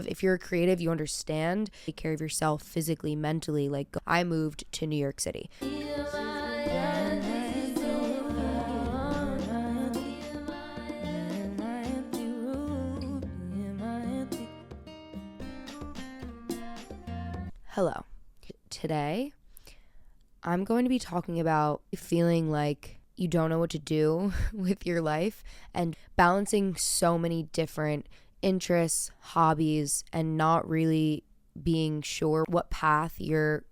If you're a creative, you understand. Take care of yourself physically, mentally. Like, I moved to New York City. Hello. Today, I'm going to be talking about feeling like you don't know what to do with your life and balancing so many different interests, hobbies, and not really being sure what path you're,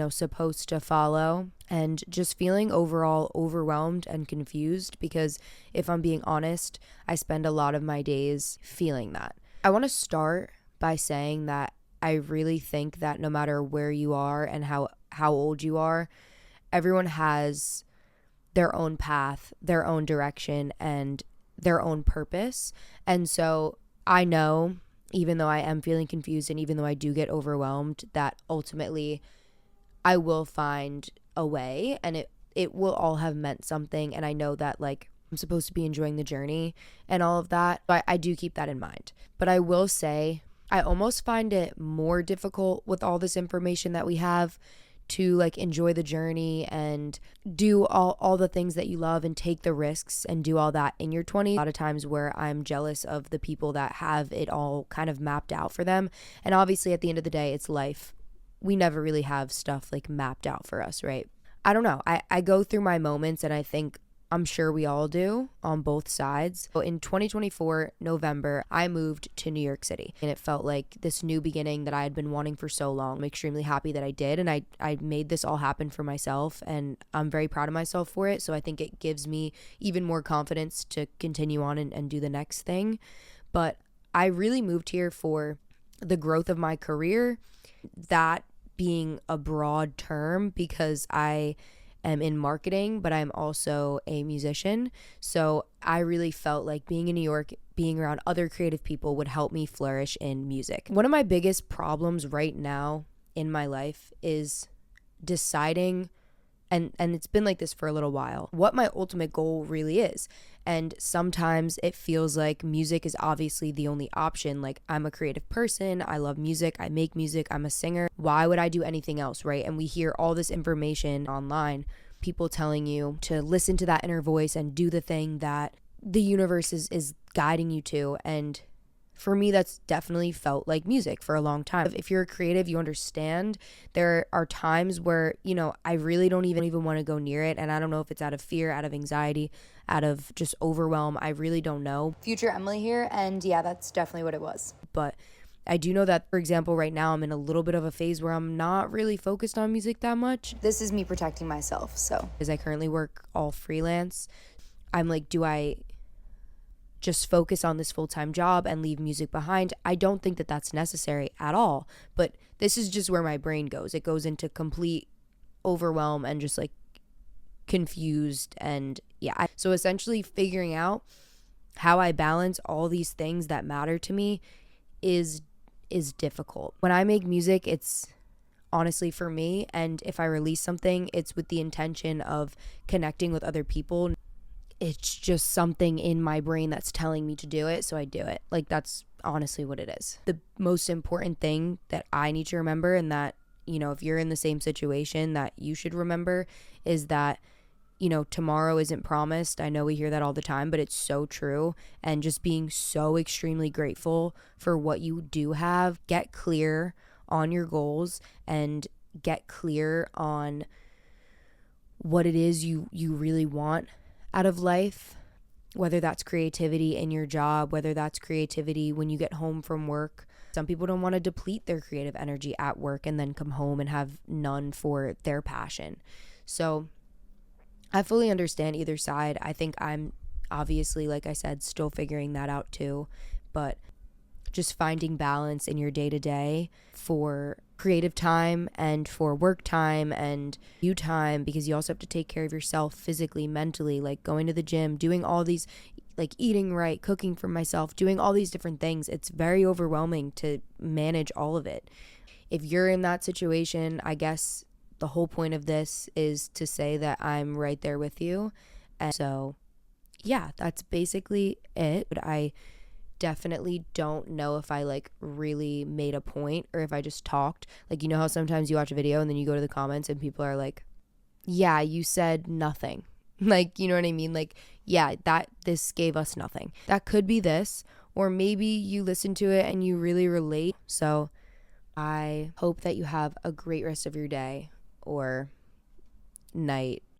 supposed to follow, and just feeling overall overwhelmed and confused because if I'm being honest, I spend a lot of my days feeling that. I want to start by saying that I really think that no matter where you are and how old you are, everyone has their own path, their own direction, and their own purpose. And so I know, even though I am feeling confused and even though I do get overwhelmed, that ultimately I will find a way, and it will all have meant something. And I know that, like, I'm supposed to be enjoying the journey and all of that, but I do keep that in mind. But I will say, I almost find it more difficult with all this information that we have to, like, enjoy the journey and do all the things that you love and take the risks and do all that in your 20s. A lot of times where I'm jealous of the people that have it all kind of mapped out for them. And obviously at the end of the day, it's life. We never really have stuff like mapped out for us, right? I don't know. I go through my moments, and I think I'm sure we all do on both sides. So in 2024, November, I moved to New York City, and it felt like this new beginning that I had been wanting for so long. I'm extremely happy that I did, and I made this all happen for myself, and I'm very proud of myself for it. So I think it gives me even more confidence to continue on and do the next thing. But I really moved here for the growth of my career, that being a broad term because I am in marketing, but I'm also a musician. So I really felt like being in New York, being around other creative people would help me flourish in music. One of my biggest problems right now in my life is deciding, and it's been like this for a little while, what my ultimate goal really is. And sometimes it feels like music is obviously the only option. Like, I'm a creative person, I love music, I make music, I'm a singer. Why would I do anything else, right? And we hear all this information online, people telling you to listen to that inner voice and do the thing that the universe is guiding you to. And for me, that's definitely felt like music for a long time. If you're a creative, you understand. There are times where, I really don't even want to go near it. And I don't know if it's out of fear, out of anxiety, out of just overwhelm. I really don't know. Future Emily here. And yeah, that's definitely what it was. But I do know that, for example, right now I'm in a little bit of a phase where I'm not really focused on music that much. This is me protecting myself. So as I currently work all freelance, I'm like, do I just focus on this full-time job and leave music behind? I don't think that that's necessary at all, but this is just where my brain goes. It goes into complete overwhelm and just like confused. And yeah, so essentially figuring out how I balance all these things that matter to me is difficult. When I make music, it's honestly for me, and if I release something, it's with the intention of connecting with other people. It's just something in my brain that's telling me to do it, so I do it. Like, that's honestly what it is. The most important thing that I need to remember, and that, if you're in the same situation, that you should remember, is that, tomorrow isn't promised. I know we hear that all the time, but it's so true. And just being so extremely grateful for what you do have. Get clear on your goals and get clear on what it is you really want out of life, whether that's creativity in your job, whether that's creativity when you get home from work. Some people don't want to deplete their creative energy at work and then come home and have none for their passion. So I fully understand either side. I think I'm obviously, like I said, still figuring that out too, but just finding balance in your day-to-day for creative time and for work time and you time, because you also have to take care of yourself physically, mentally, like going to the gym, doing all these, like eating right, cooking for myself, doing all these different things. It's very overwhelming to manage all of it. If you're in that situation, I guess the whole point of this is to say that I'm right there with you. And so yeah, that's basically it. But I definitely don't know if I like really made a point or if I just talked. Like, you know how sometimes you watch a video and then you go to the comments and people are like, yeah, you said nothing. Like, you know what I mean? Like, yeah, this gave us nothing. That could be this, or maybe you listen to it and you really relate. So I hope that you have a great rest of your day or night